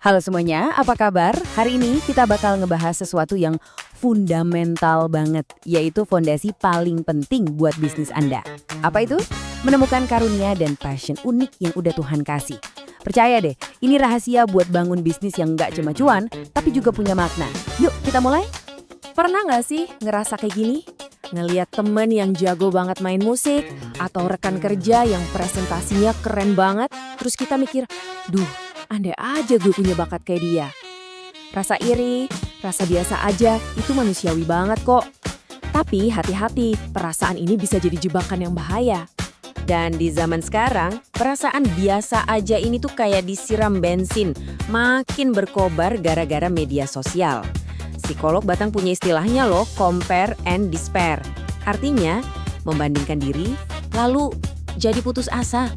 Halo semuanya, apa kabar? Hari ini kita bakal ngebahas sesuatu yang fundamental banget, yaitu fondasi paling penting buat bisnis Anda. Apa itu? Menemukan karunia dan passion unik yang udah Tuhan kasih. Percaya deh, ini rahasia buat bangun bisnis yang nggak cuma cuan, tapi juga punya makna. Yuk, kita mulai? Pernah nggak sih ngerasa kayak gini? Ngeliat temen yang jago banget main musik, atau rekan kerja yang presentasinya keren banget, terus kita mikir, duh, andai aja gue punya bakat kayak dia. Rasa iri, rasa biasa aja, itu manusiawi banget kok. Tapi hati-hati, perasaan ini bisa jadi jebakan yang bahaya. Dan di zaman sekarang, perasaan biasa aja ini tuh kayak disiram bensin, makin berkobar gara-gara media sosial. Psikolog Batang punya istilahnya loh, compare and despair. Artinya, membandingkan diri, lalu jadi putus asa.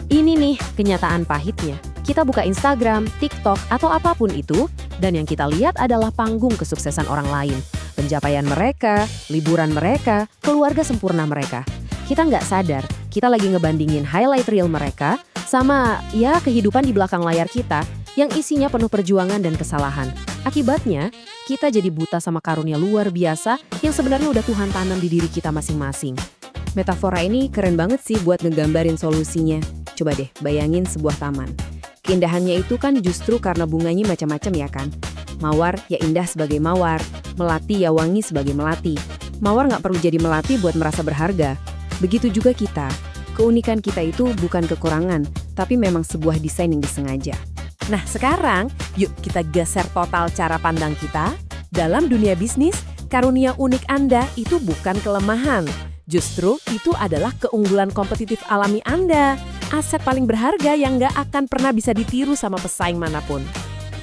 Ini nih kenyataan pahitnya. Kita buka Instagram, TikTok, atau apapun itu, dan yang kita lihat adalah panggung kesuksesan orang lain. Pencapaian mereka, liburan mereka, keluarga sempurna mereka. Kita nggak sadar, kita lagi ngebandingin highlight reel mereka sama ya kehidupan di belakang layar kita yang isinya penuh perjuangan dan kesalahan. Akibatnya, kita jadi buta sama karunia luar biasa yang sebenarnya udah Tuhan tanam di diri kita masing-masing. Metafora ini keren banget sih buat ngegambarin solusinya. Coba deh bayangin sebuah taman. Keindahannya itu kan justru karena bunganya macam-macam ya kan? Mawar ya indah sebagai mawar, melati ya wangi sebagai melati. Mawar nggak perlu jadi melati buat merasa berharga. Begitu juga kita. Keunikan kita itu bukan kekurangan, tapi memang sebuah desain yang disengaja. Nah sekarang, yuk kita geser total cara pandang kita. Dalam dunia bisnis, karunia unik Anda itu bukan kelemahan. Justru itu adalah keunggulan kompetitif alami Anda. Aset paling berharga yang nggak akan pernah bisa ditiru sama pesaing manapun.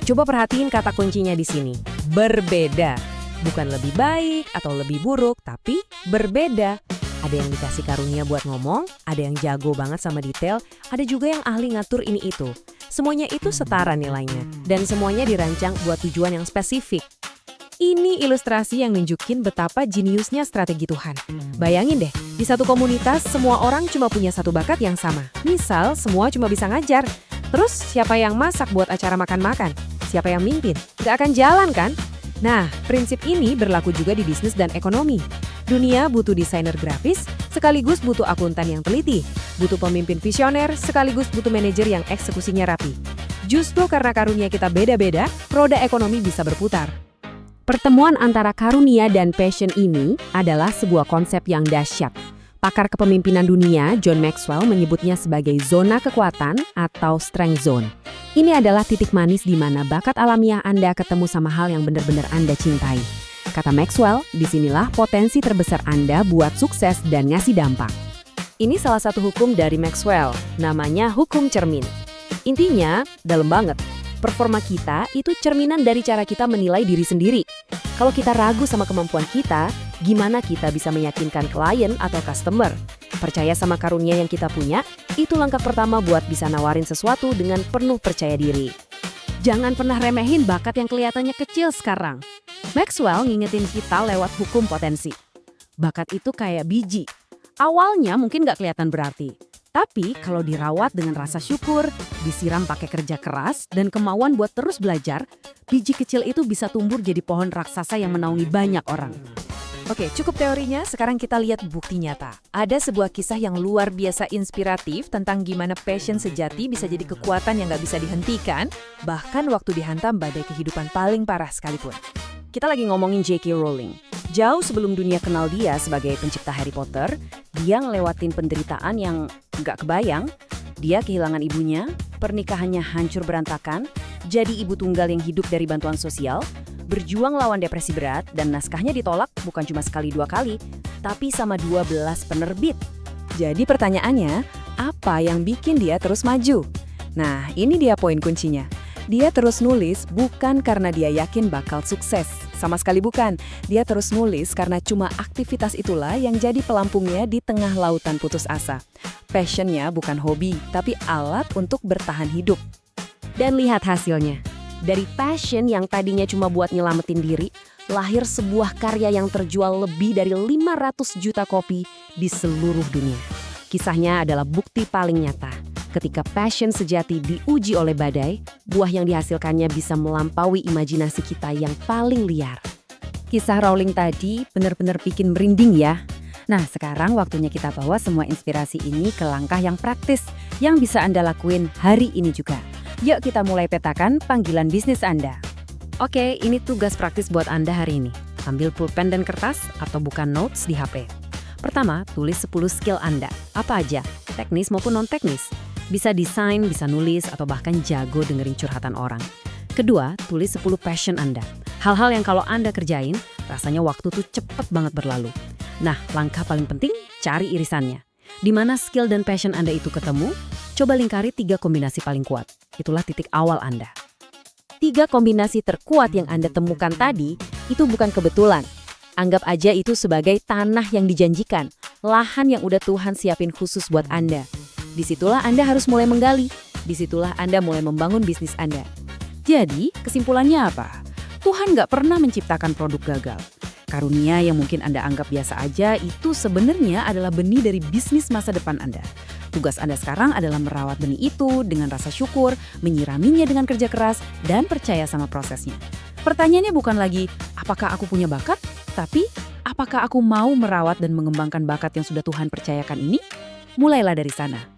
Coba perhatiin kata kuncinya di sini. Berbeda. Bukan lebih baik atau lebih buruk, tapi berbeda. Ada yang dikasih karunia buat ngomong, ada yang jago banget sama detail, ada juga yang ahli ngatur ini itu. Semuanya itu setara nilainya, dan semuanya dirancang buat tujuan yang spesifik. Ini ilustrasi yang nunjukin betapa jeniusnya strategi Tuhan. Bayangin deh, di satu komunitas semua orang cuma punya satu bakat yang sama. Misal, semua cuma bisa ngajar. Terus, siapa yang masak buat acara makan-makan? Siapa yang mimpin? Nggak akan jalan kan? Nah, prinsip ini berlaku juga di bisnis dan ekonomi. Dunia butuh desainer grafis, sekaligus butuh akuntan yang teliti. Butuh pemimpin visioner, sekaligus butuh manajer yang eksekusinya rapi. Justru karena karunia kita beda-beda, roda ekonomi bisa berputar. Pertemuan antara karunia dan passion ini adalah sebuah konsep yang dahsyat. Pakar kepemimpinan dunia, John Maxwell, menyebutnya sebagai zona kekuatan atau strength zone. Ini adalah titik manis di mana bakat alamiah Anda ketemu sama hal yang benar-benar Anda cintai. Kata Maxwell, disinilah potensi terbesar Anda buat sukses dan ngasih dampak. Ini salah satu hukum dari Maxwell, namanya hukum cermin. Intinya, dalam banget. Performa kita itu cerminan dari cara kita menilai diri sendiri. Kalau kita ragu sama kemampuan kita, gimana kita bisa meyakinkan klien atau customer? Percaya sama karunia yang kita punya, itu langkah pertama buat bisa nawarin sesuatu dengan penuh percaya diri. Jangan pernah remehin bakat yang kelihatannya kecil sekarang. Maxwell ngingetin kita lewat hukum potensi. Bakat itu kayak biji. Awalnya mungkin nggak kelihatan berarti. Tapi kalau dirawat dengan rasa syukur, disiram pakai kerja keras, dan kemauan buat terus belajar, biji kecil itu bisa tumbuh jadi pohon raksasa yang menaungi banyak orang. Oke, cukup teorinya, sekarang kita lihat bukti nyata. Ada sebuah kisah yang luar biasa inspiratif tentang gimana passion sejati bisa jadi kekuatan yang nggak bisa dihentikan, bahkan waktu dihantam badai kehidupan paling parah sekalipun. Kita lagi ngomongin J.K. Rowling. Jauh sebelum dunia kenal dia sebagai pencipta Harry Potter, dia ngelewatin penderitaan yang nggak kebayang. Dia kehilangan ibunya, pernikahannya hancur berantakan, jadi ibu tunggal yang hidup dari bantuan sosial, berjuang lawan depresi berat, dan naskahnya ditolak bukan cuma sekali dua kali, tapi sama 12 penerbit. Jadi pertanyaannya, apa yang bikin dia terus maju? Nah, ini dia poin kuncinya. Dia terus nulis bukan karena dia yakin bakal sukses. Sama sekali bukan. Dia terus nulis karena cuma aktivitas itulah yang jadi pelampungnya di tengah lautan putus asa. Passionnya bukan hobi, tapi alat untuk bertahan hidup. Dan lihat hasilnya. Dari passion yang tadinya cuma buat nyelamatin diri, lahir sebuah karya yang terjual lebih dari 500 juta kopi di seluruh dunia. Kisahnya adalah bukti paling nyata. Ketika passion sejati diuji oleh badai, buah yang dihasilkannya bisa melampaui imajinasi kita yang paling liar. Kisah Rowling tadi benar-benar bikin merinding ya. Nah, sekarang waktunya kita bawa semua inspirasi ini ke langkah yang praktis yang bisa Anda lakuin hari ini juga. Yuk kita mulai petakan panggilan bisnis Anda. Oke, ini tugas praktis buat Anda hari ini. Ambil pulpen dan kertas atau buka notes di HP. Pertama, tulis 10 skill Anda. Apa aja? Teknis maupun non-teknis. Bisa desain, bisa nulis, atau bahkan jago dengerin curhatan orang. Kedua, tulis 10 passion Anda. Hal-hal yang kalau Anda kerjain, rasanya waktu tuh cepet banget berlalu. Nah, langkah paling penting, cari irisannya. Di mana skill dan passion Anda itu ketemu, coba lingkari 3 kombinasi paling kuat. Itulah titik awal Anda. 3 kombinasi terkuat yang Anda temukan tadi, itu bukan kebetulan. Anggap aja itu sebagai tanah yang dijanjikan, lahan yang udah Tuhan siapin khusus buat Anda. Disitulah Anda harus mulai menggali, disitulah Anda mulai membangun bisnis Anda. Jadi, kesimpulannya apa? Tuhan nggak pernah menciptakan produk gagal. Karunia yang mungkin Anda anggap biasa aja, itu sebenarnya adalah benih dari bisnis masa depan Anda. Tugas Anda sekarang adalah merawat benih itu dengan rasa syukur, menyiraminya dengan kerja keras, dan percaya sama prosesnya. Pertanyaannya bukan lagi, apakah aku punya bakat? Tapi, apakah aku mau merawat dan mengembangkan bakat yang sudah Tuhan percayakan ini? Mulailah dari sana.